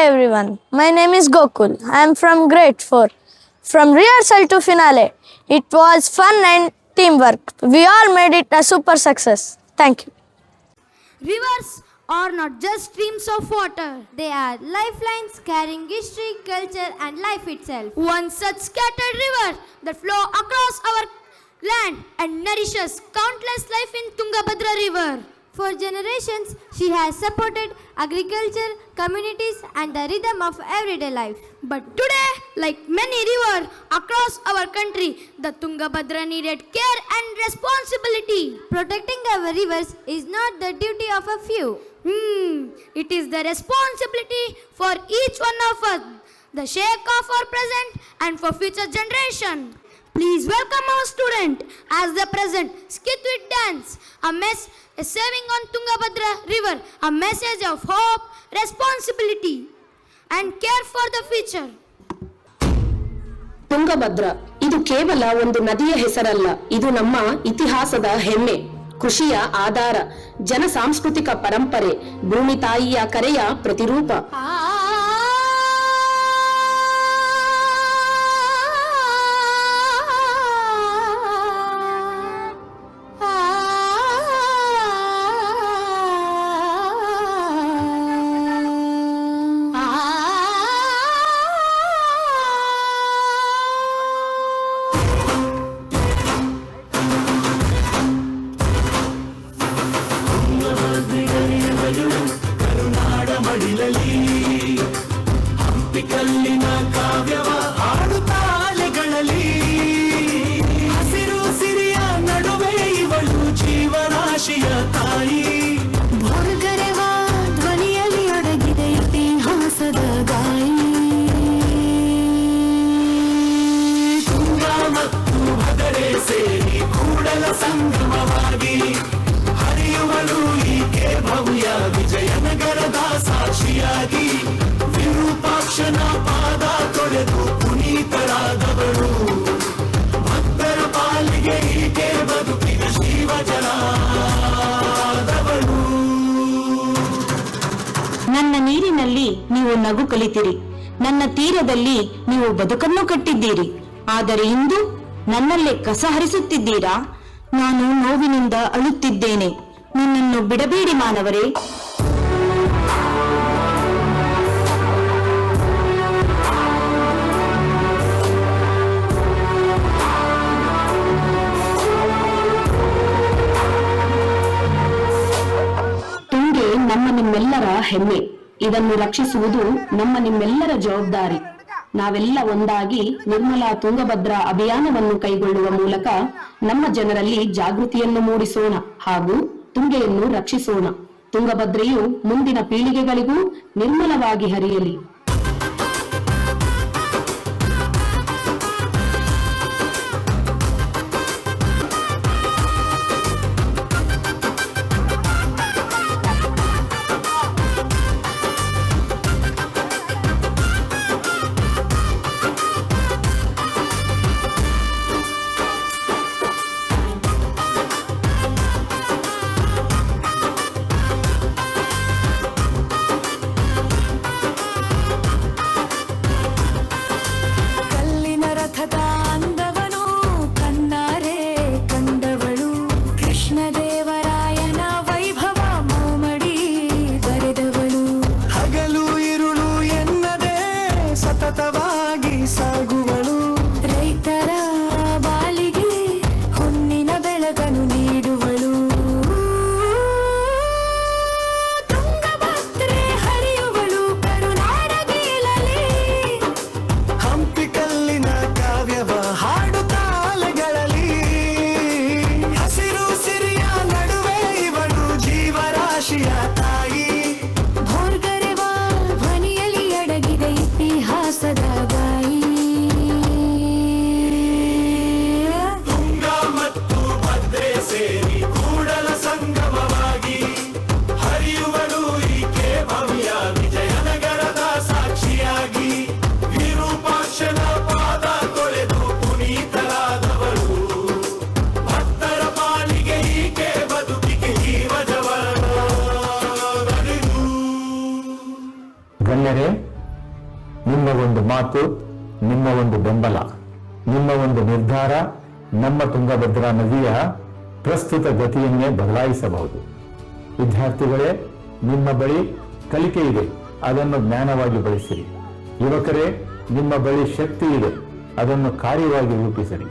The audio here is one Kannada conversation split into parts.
everyone, my name is Gokul. I am from grade 4. From rehearsal to finale, it was fun and teamwork. We all made it a super success. Thank you. Rivers are not just streams of water. They are lifelines carrying history, culture and life itself. One such scattered river that flow across our land and nourishes countless life in Tungabhadra River. For generations, she has supported agriculture, communities and the rhythm of everyday life. But today, like many rivers across our country, the Tungabhadra needed care and responsibility. Protecting our rivers is not the duty of a few. It is the responsibility for each one of us, the sake of our present and for future generation. Please welcome our student as they present Skit with Dance, a saving on Tungabhadra River, a message of hope, responsibility and care for the future. Tungabhadra ಇದು ಕೇವಲ ಒಂದು ನದಿಯ ಹೆಸರಲ್ಲ, ಇದು ನಮ್ಮ ಇತಿಹಾಸದ ಹೆಮ್ಮೆ, ಕೃಷಿಯ ಆಧಾರ, ಜನ ಸಾಂಸ್ಕೃತಿಕ ಪರಂಪರೆ, ಭೂಮಿ ತಾಯಿಯ ಕರೆಯ ಪ್ರತಿರೂಪ. ಹಂಪಿಕಲ್ಲಿನ ಕಾವ್ಯವ ಹಾಡುತ್ತಾಲೆಗಳಲ್ಲಿ ಹಸಿರು ಸಿರಿಯ ನಡುವೆ ಇವಳು ಜೀವರಾಶಿಯ ತಾಯಿ. ಭೋರ್ಗರೆವ ಧ್ವನಿಯಲ್ಲಿ ಅಡಗಿದೆ ಇತಿಹಾಸದ ಗಾಯಿ. ತುಂಗಾ ಮತ್ತು ಭದ್ರೆ ಸೇರಿ ಕೂಡಲ ಸಂಗಮವಾಗಿ ಹರಿಯುವಳು ಈಕೆ ಭವ್ಯ ವಿಜಯನಗರದ ಸಾಕ್ಷಿಯಾಗಿ. ವಿರೂಪಾಕ್ಷನ ಪಾದ ತೊಳೆದು ಪುನೀತರಾದವಳು, ಭಕ್ತರ ಪಾಲಿಗೆ ಈಕೆ ಬದುಕಿನ ಜೀವಜಲಾದವಳು. ನನ್ನ ನೀರಿನಲ್ಲಿ ನೀವು ನಗು ಕಲಿತಿರಿ, ನನ್ನ ತೀರದಲ್ಲಿ ನೀವು ಬದುಕನ್ನು ಕಟ್ಟಿದ್ದೀರಿ. ಆದರೆ ಇಂದು ನನ್ನಲ್ಲೇ ಕಸ ಹರಿಸುತ್ತಿದ್ದೀರಾ? ನಾನು ನೋವಿನಿಂದ ಅಳುತ್ತಿದ್ದೇನೆ, ನನ್ನನ್ನು ಬಿಡಬೇಡಿ ಮಾನವರೇ. ತುಂಗೆ ನಮ್ಮ ನಿಮ್ಮೆಲ್ಲರ ಹೆಮ್ಮೆ, ಇದನ್ನು ರಕ್ಷಿಸುವುದು ನಮ್ಮ ನಿಮ್ಮೆಲ್ಲರ ಜವಾಬ್ದಾರಿ. ನಾವೆಲ್ಲ ಒಂದಾಗಿ ನಿರ್ಮಲಾ ತುಂಗಭದ್ರಾ ಅಭಿಯಾನವನ್ನು ಕೈಗೊಳ್ಳುವ ಮೂಲಕ ನಮ್ಮ ಜನರಲ್ಲಿ ಜಾಗೃತಿಯನ್ನು ಮೂಡಿಸೋಣ ಹಾಗೂ ತುಂಗೆಯನ್ನು ರಕ್ಷಿಸೋಣ. ತುಂಗಭದ್ರೆಯು ಮುಂದಿನ ಪೀಳಿಗೆಗಳಿಗೂ ನಿರ್ಮಲವಾಗಿ ಹರಿಯಲಿ. ಸಾಗುವಳು ರೈತರ ಬಾಲಿಗೆ ಹೊನ್ನಿನ ಬೆಳಗನ್ನು ನೀಡುವಳು. ತುಂಗಭದ್ರೆ ಹರಿಯುವಳು ಕರುನಾಡಗೀಲಲಿ. ಹಂಪಿಕಲ್ಲಿನ ಕಾವ್ಯವ ಹಾಡುತ್ತಾಲೆಗಳಲ್ಲಿ ಹಸಿರು ಸಿರಿಯ ನಡುವೆ ಇವಳು ಜೀವರಾಶಿಯ ತಾಯಿ. ಭೋರ್ಗರೆವ ಧ್ವನಿಯಲ್ಲಿ ಅಡಗಿದೆ ಇತಿಹಾಸದ ಗಾಯಿ. ತುಂಗಾ ಮತ್ತು ಭದ್ರೆ ಸೇರಿ ಕೂಡಲ ಸಂಗಮವಾಗಿ ಹರಿಯುವಳು ಈಕೆ ಭವ್ಯ ವಿಜಯನಗರದ ಸಾಕ್ಷಿಯಾಗಿ. ವಿರೂಪಾಕ್ಷನ ಪಾದ ತೊಳೆದು ಪುನೀತರಾದವಳು, ಭಕ್ತರ ಪಾಲಿಗೆ ಈಕೆ ಬದುಕಿಗೆ ಜೀವಜವರಣ. ಗಣ್ಯರೇ, ಮಾತು, ನಿಮ್ಮ ಒಂದು ಬೆಂಬಲ, ನಿಮ್ಮ ಒಂದು ನಿರ್ಧಾರ ನಮ್ಮ ತುಂಗಭದ್ರಾ ನದಿಯ ಪ್ರಸ್ತುತ ಗತಿಯನ್ನೇ ಬದಲಾಯಿಸಬಹುದು. ವಿದ್ಯಾರ್ಥಿಗಳೇ, ನಿಮ್ಮ ಬಳಿ ಕಲಿಕೆ ಇದೆ, ಅದನ್ನು ಜ್ಞಾನವಾಗಿ ಬಳಸಿರಿ. ಯುವಕರೇ, ನಿಮ್ಮ ಬಳಿ ಶಕ್ತಿ ಇದೆ, ಅದನ್ನು ಕಾರ್ಯವಾಗಿ ರೂಪಿಸಿರಿ.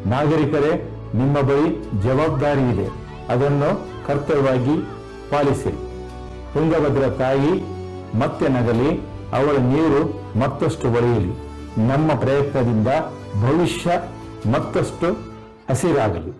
ನಾಗರಿಕರೇ, ನಿಮ್ಮ ಬಳಿ ಜವಾಬ್ದಾರಿ ಇದೆ, ಅದನ್ನು ಕರ್ತವ್ಯವಾಗಿ ಪಾಲಿಸಿರಿ. ತುಂಗಭದ್ರಾ ತಾಯಿ ಮತ್ತೆ ನಗಲಿ, ಅವಳ ನೀರು ಮತ್ತಷ್ಟು ಒಳೆಯಲಿ. ನಮ್ಮ ಪ್ರಯತ್ನದಿಂದ ಭವಿಷ್ಯ ಮತ್ತಷ್ಟು ಹಸಿರಾಗಲಿ.